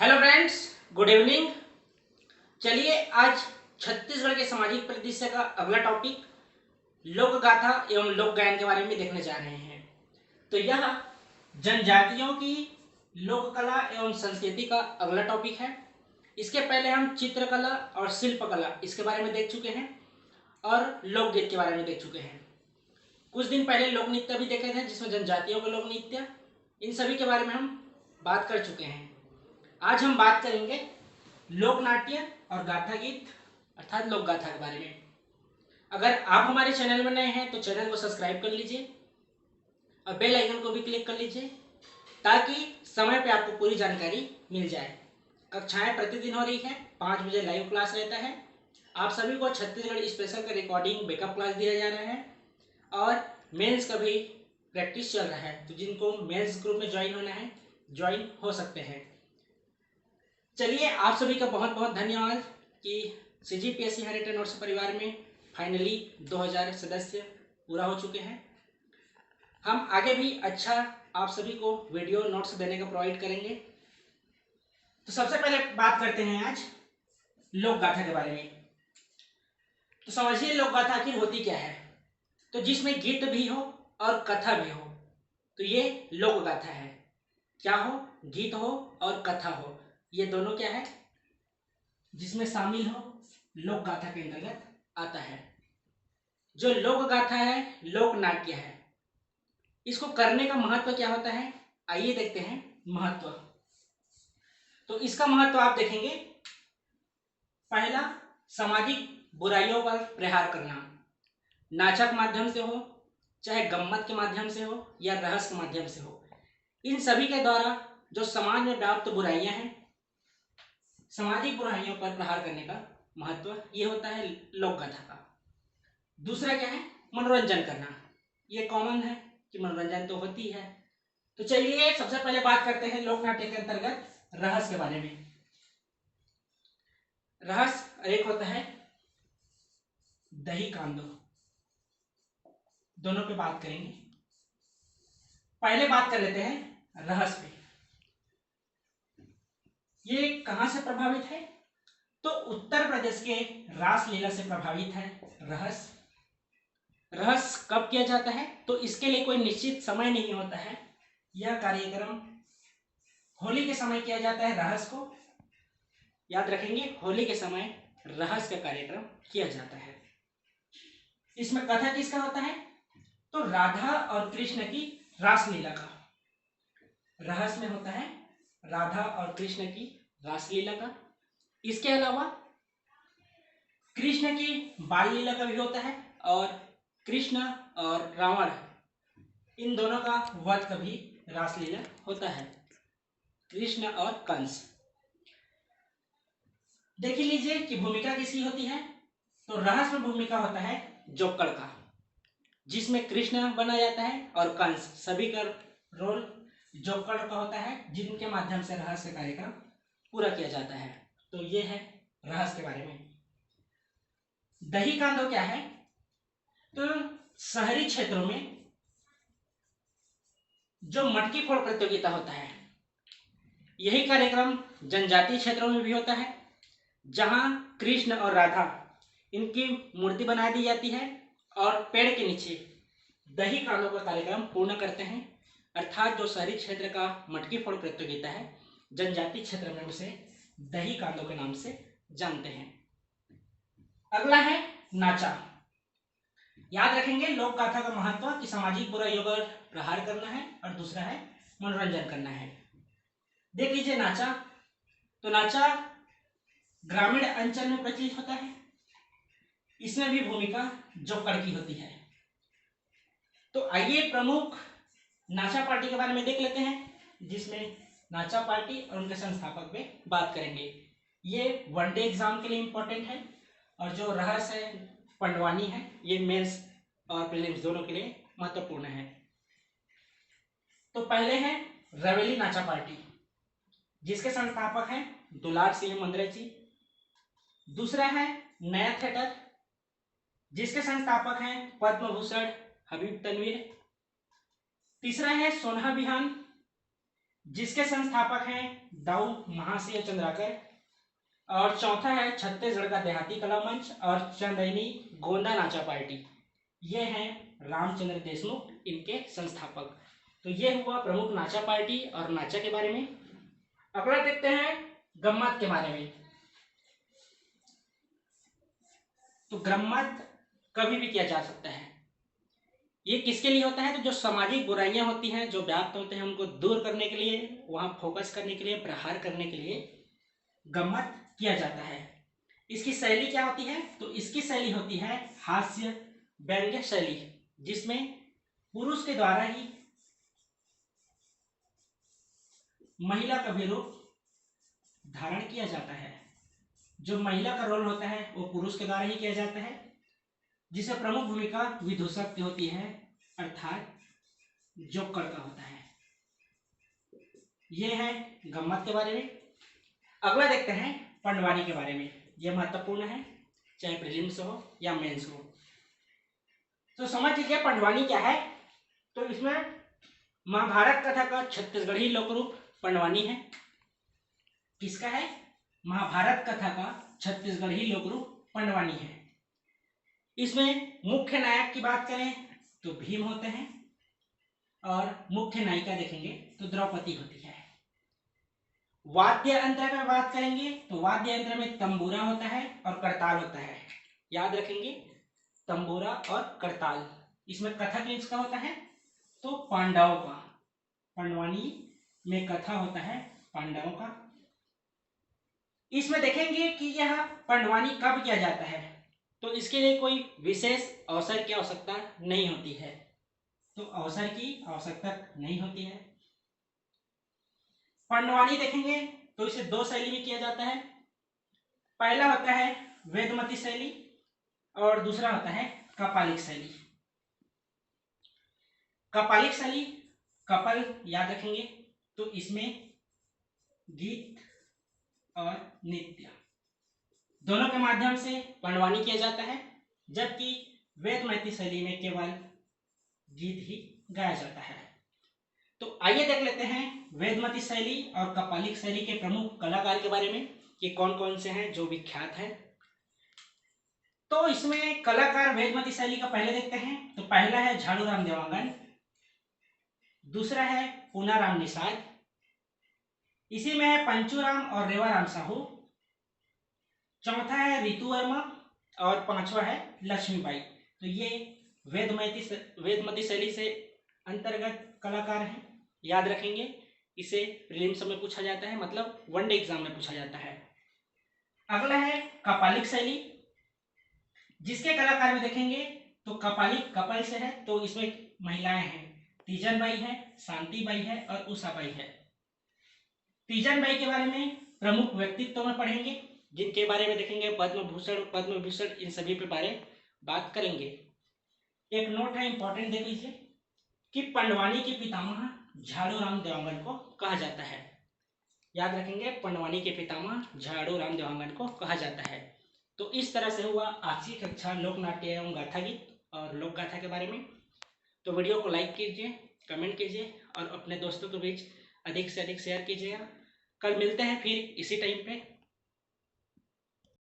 Hello friends, good evening. चलिए आज छत्तीसगढ़ के सामाजिक परिदृश्य का अगला टॉपिक लोक गाथा एवं लोक गायन के बारे में देखने जा रहे हैं। तो यह जनजातियों की लोक कला एवं संस्कृति का अगला टॉपिक है। इसके पहले हम चित्रकला और शिल्पकला इसके बारे में देख चुके हैं और लोकगीत के बारे में देख चुके हैं। कुछ दिन पहले लोक नृत्य भी देखे थे जिसमें जनजातियों का लोक नृत्य, इन सभी के बारे में हम बात कर चुके हैं। आज हम बात करेंगे लोक नाट्य और गाथा गीत अर्थात लोक गाथा के बारे में। अगर आप हमारे चैनल में नए हैं तो चैनल को सब्सक्राइब कर लीजिए और बेल आइकन को भी क्लिक कर लीजिए ताकि समय पे आपको पूरी जानकारी मिल जाए। कक्षाएं प्रतिदिन हो रही है, 5 बजे लाइव क्लास रहता है। आप सभी को छत्तीसगढ़ स्पेशल का रिकॉर्डिंग बैकअप क्लास दिया जा रहा है और मेंस का भी प्रैक्टिस चल रहा है। तो जिनको मेंस ग्रुप में ज्वाइन होना है ज्वाइन हो सकते हैं। चलिए आप सभी का बहुत बहुत धन्यवाद कि CGPSC हेरिटेज नोट्स परिवार में फाइनली 2000 सदस्य पूरा हो चुके हैं। हम आगे भी अच्छा आप सभी को वीडियो नोट्स देने का प्रोवाइड करेंगे। तो सबसे पहले बात करते हैं आज लोक गाथा के बारे में। तो समझिए लोक गाथा आखिर होती क्या है। तो जिसमें गीत भी हो और कथा भी हो तो ये लोक गाथा है। क्या हो, गीत हो और कथा हो, ये दोनों क्या है जिसमें शामिल हो लोक गाथा के अंतर्गत आता है। जो लोक गाथा है लोक नाट्य है। इसको करने का महत्व क्या होता है, आइए देखते हैं महत्व। तो इसका महत्व आप देखेंगे, पहला सामाजिक बुराइयों पर प्रहार करना, नाचक माध्यम से हो चाहे गम्मत के माध्यम से हो या रहस्य के माध्यम से हो, इन सभी के द्वारा जो समाज में व्याप्त बुराइयां हैं, सामाजिक बुराइयों पर प्रहार करने का महत्व ये होता है लोक गाथा का। दूसरा क्या है, मनोरंजन करना। ये कॉमन है कि मनोरंजन तो होती है। तो चलिए सबसे पहले बात करते हैं लोक नाट्य के अंतर्गत रहस्य के बारे में। रहस्य एक होता है दही कांदो, दोनों पे बात करेंगे। पहले बात कर लेते हैं रहस्य पे। ये कहां से प्रभावित है, तो उत्तर प्रदेश के रासलीला से प्रभावित है रहस्य। रहस्य कब किया जाता है, तो इसके लिए कोई निश्चित समय नहीं होता है। यह कार्यक्रम होली के समय किया जाता है। रहस्य को याद रखेंगे, होली के समय रहस्य का कार्यक्रम किया जाता है। इसमें कथा किसका होता है, तो राधा और कृष्ण की रासलीला का। रहस्य में होता है राधा और कृष्ण की रासलीला का। इसके अलावा कृष्ण की बाल लीला का भी होता है और कृष्ण और रावण इन दोनों का वध का भी रासलीला होता है, कृष्ण और कंस। देख लीजिए कि भूमिका किसकी होती है, तो रहस्य में भूमिका होता है जोकर का, जिसमें कृष्ण बना जाता है और कंस, सभी का रोल जोकर का होता है, जिनके माध्यम से रहस्य कार्यक्रम पूरा किया जाता है। तो ये है रहस्य के बारे में। दही कांदो क्या है, तो शहरी क्षेत्रों में जो मटकी फोड़ प्रतियोगिता होता है, यही कार्यक्रम जनजातीय क्षेत्रों में भी होता है, जहां कृष्ण और राधा इनकी मूर्ति बना दी जाती है और पेड़ के नीचे दही कांदो का कार्यक्रम पूर्ण करते हैं। अर्थात जो शहरी क्षेत्र का मटकी फोड़ प्रतियोगिता है, जनजातीय क्षेत्र में उसे दही कांदो के नाम से जानते हैं। अगला है नाचा। याद रखेंगे लोक गाथा का महत्व कि सामाजिक बुराइयों पर प्रहार करना है और दूसरा है मनोरंजन करना है। देख लीजिए नाचा, तो नाचा ग्रामीण अंचल में प्रचलित होता है। इसमें भी भूमिका जोकर की होती है। तो आइए प्रमुख नाचा पार्टी के बारे में देख लेते हैं, जिसमें नाचा पार्टी और उनके संस्थापक पे बात करेंगे। ये वनडे एग्जाम के लिए इंपॉर्टेंट है और जो रहस्य है पंडवानी है, ये मेंस और प्रीलिम्स दोनों के लिए महत्वपूर्ण है। तो पहले है रवेली नाचा पार्टी, जिसके संस्थापक हैं दुलार सिंह मंदरे जी। दूसरा है नया थिएटर, जिसके संस्थापक हैं पद्म भूषण हबीब तनवीर। तीसरा है सोनहा बिहान, जिसके संस्थापक हैं दाऊ महाशय चंद्राकर। और चौथा है छत्तीसगढ़ का देहाती कला मंच और चंदैनी गोंदा नाचा पार्टी। ये हैं रामचंद्र देशमुख, इनके संस्थापक। तो ये हुआ प्रमुख नाचा पार्टी और नाचा के बारे में। अगला देखते हैं गम्मत के बारे में। तो गम्मत कभी भी किया जा सकता है। ये किसके लिए होता है? तो जो सामाजिक बुराइयां होती हैं, जो व्याप्त होते हैं, उनको दूर करने के लिए, वहां फोकस करने के लिए, प्रहार करने के लिए गम्मत किया जाता है। इसकी शैली क्या होती है? तो इसकी शैली होती है हास्य व्यंग्य शैली, जिसमें पुरुष के द्वारा ही महिला का भी रूप धारण किया जाता है। जो महिला का रोल होता है वो पुरुष के द्वारा ही किया जाता है, जिसे प्रमुख भूमिका विदूषक की होती है, अर्थात जोकर का होता है। यह है गम्मत के बारे में। अगला देखते हैं पंडवानी के बारे में। यह महत्वपूर्ण है, चाहे प्रीलिम्स हो या मेंस हो। तो समझ लीजिए पंडवानी क्या है। तो इसमें महाभारत कथा का छत्तीसगढ़ी लोक रूप पंडवानी है। किसका है? महाभारत कथा का छत्तीसगढ़ी लोक रूप पंडवानी है। इसमें मुख्य नायक की बात करें तो भीम होते हैं, और मुख्य नायिका देखेंगे तो द्रौपदी होती है। वाद्य यंत्र में बात करेंगे तो वाद्य यंत्र में तंबूरा होता है और करताल होता है। याद रखेंगे, तंबूरा और करताल। इसमें कथा किसका होता है? तो पांडवों का। पंडवानी में कथा होता है पांडवों का। इसमें देखेंगे कि यह पंडवानी कब किया जाता है। तो इसके लिए कोई विशेष अवसर की आवश्यकता नहीं होती है। तो अवसर की आवश्यकता नहीं होती है। पंडवानी देखेंगे तो इसे दो शैली में किया जाता है। पहला होता है वेदमती शैली और दूसरा होता है कपालिक शैली। कपालिक शैली, कपल याद रखेंगे, तो इसमें गीत और नृत्य दोनों के माध्यम से पंडवानी किया जाता है, जबकि वेदमती शैली में केवल गीत ही गाया जाता है। तो आइए देख लेते हैं वेदमती शैली और कपालिक शैली के प्रमुख कलाकार के बारे में कि कौन कौन से हैं जो विख्यात हैं। तो इसमें कलाकार वेदमती शैली का पहले देखते हैं। तो पहला है झाड़ूराम देवांगन, दूसरा है पूनाराम निषाद, इसी में है पंचूराम और रेवाराम साहू, चौथा है रितु वर्मा और पांचवा है लक्ष्मीबाई। तो ये वेदमती शैली से अंतर्गत कलाकार हैं। याद रखेंगे, इसे प्रीलिम्स में पूछा जाता है, मतलब वनडे एग्जाम में पूछा जाता है। अगला है कपालिक शैली, जिसके कलाकार में देखेंगे तो कपालिक कपल से है, तो इसमें महिलाएं हैं, तीजन बाई है, शांति बाई है और उषा बाई है। तीजन बाई के बारे में प्रमुख व्यक्तित्व में पढ़ेंगे, जिनके बारे में देखेंगे पद्म भूषण, पद्म विभूषण, इन सभी पे बारे बात करेंगे। एक नोट है इंपॉर्टेंट, देख लीजिए कि पंडवानी के पितामह झाड़ूराम देवांगन को कहा जाता है। याद रखेंगे, पंडवानी के पितामह झाड़ूराम देवांगन को कहा जाता है। तो इस तरह से हुआ आज की कक्षा लोकनाट्य एवं गाथा गीत और लोक गाथा के बारे में। तो वीडियो को लाइक कीजिए, कमेंट कीजिए और अपने दोस्तों के बीच अधिक से अधिक शेयर कीजिएगा। कल मिलते हैं फिर इसी टाइम पे।